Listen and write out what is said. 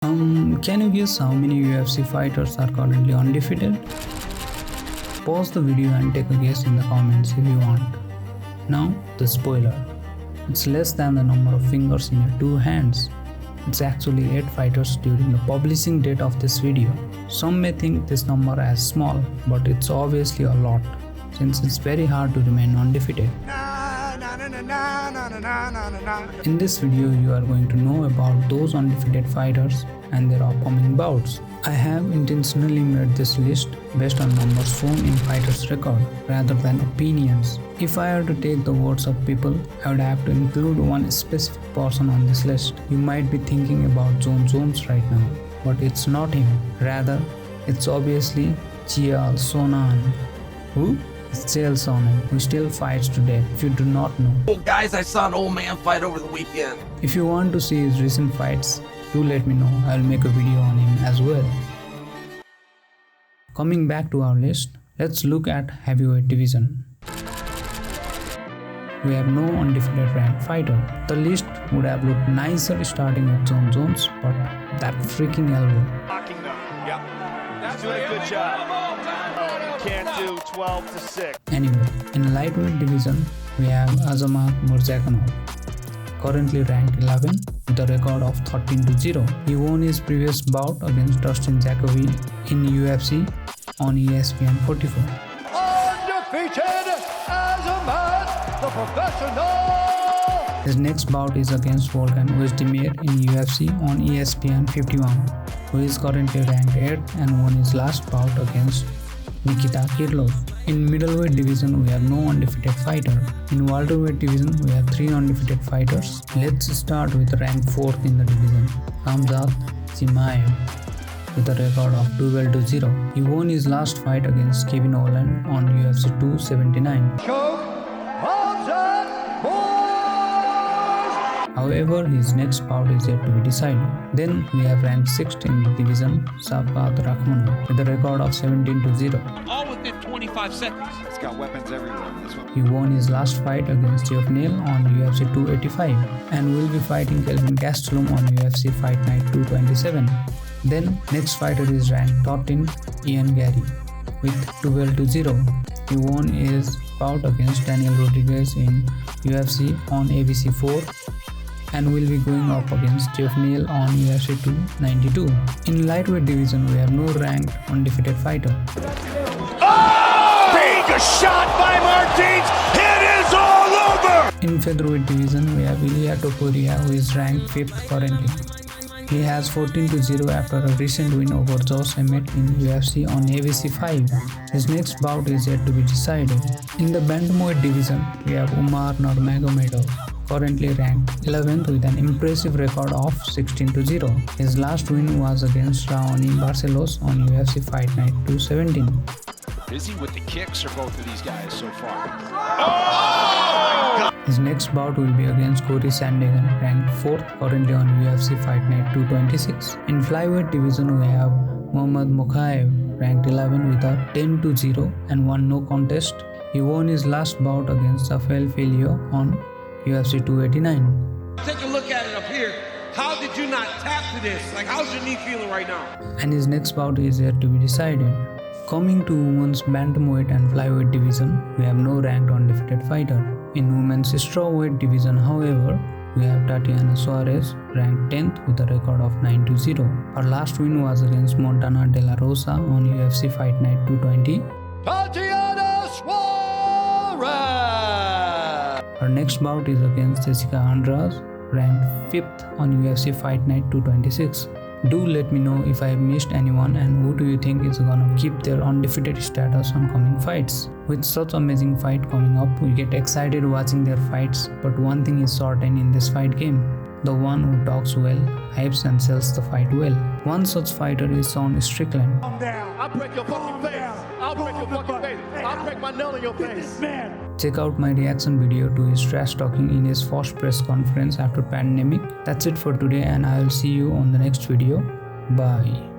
Can you guess how many UFC fighters are currently undefeated? Pause the video and take a guess in the comments if you want. Now, the spoiler. It's less than the number of fingers in your two hands. It's actually 8 fighters during the publishing date of this video. Some may think this number as small, but it's obviously a lot, since it's very hard to remain undefeated. In this video, you are going to know about those undefeated fighters and their upcoming bouts. I have intentionally made this list based on numbers shown in fighters' record rather than opinions. If I had to take the words of people, I would have to include one specific person on this list. You might be thinking about Jon Jones right now, but it's not him. Rather, it's obviously Chael Sonnen. Who? It's Chael Sonnen, who still fights today, if you do not know. Oh guys, I saw an old man fight over the weekend. If you want to see his recent fights, do let me know. I'll make a video on him as well. Coming back to our list, let's look at heavyweight division. We have no undefeated ranked fighter. The list would have looked nicer starting with Jon Jones, but that freaking elbow. Yep. That's doing a good job. Can't do 12-6. Anyway, in lightweight division, we have Azamat Murzakanov, currently ranked 11 with a record of 13-0. He won his previous bout against Dustin Jacoby in UFC on ESPN 44. Undefeated Azamat, the professional. His next bout is against Volkan Oezdemir in UFC on ESPN 51, who is currently ranked 8th and won his last bout against Nikita Krylov. In middleweight division, we have no undefeated fighter. In welterweight division, we have 3 undefeated fighters. Let's start with ranked 4th in the division, Khamzat Chimaev, with a record of 12-0. He won his last fight against Kevin Holland on UFC 279. However, his next bout is yet to be decided. Then we have ranked 6th in the division, Shavkat Rakhmonov, with a record of 17-0. All within 25 seconds. It's got weapons everywhere. He won his last fight against Geoff Neal on UFC 285 and will be fighting Kelvin Gastelum on UFC Fight Night 227. Then, next fighter is ranked 13th, Ian Gary, with 12-0. He won his bout against Daniel Rodriguez in UFC on ABC 4 and will be going up against Geoff Neal on UFC 292. In lightweight division, we have no ranked undefeated fighter. Oh! Being a shot by Martins. It is all over. In featherweight division, we have Ilia Topuria, who is ranked 5th currently. He has 14-0 after a recent win over Josh Emmett in UFC on ABC 5. His next bout is yet to be decided. In the bantamweight division, we have Umar Nurmagomedov, currently ranked 11th with an impressive record of 16-0. His last win was against Raoni Barcelos on UFC Fight Night 217. Busy with the kicks are both of these guys so far. Oh! His next bout will be against Cory Sandhagen, ranked 4th currently on UFC Fight Night 226. In flyweight division, we have Muhammad Mokaev, ranked 11 with a 10-0 and won no contest. He won his last bout against Rafael Filho on UFC 289. Take a look at it up here. How did you not tap to this? Like, how's your knee feeling right now? And his next bout is yet to be decided. Coming to women's bantamweight and flyweight division, we have no ranked undefeated fighter. In women's strawweight division, however, we have Tatiana Suarez, ranked 10th with a record of 9-0. Her last win was against Montana De La Rosa on UFC Fight Night 220. Tatiana Suarez. Her next bout is against Jessica Andrade, ranked 5th on UFC Fight Night 226. Do let me know if I have missed anyone and who do you think is gonna keep their undefeated status on coming fights. With such amazing fight coming up, we get excited watching their fights, but one thing is certain in this fight game. The one who talks well, hypes and sells the fight well. One such fighter is Sean Strickland. I'll break your fucking face. I'll break your fucking face. I'll break my nail in your face. Check out my reaction video to his trash talking in his first press conference after pandemic. That's it for today and I will see you on the next video. Bye.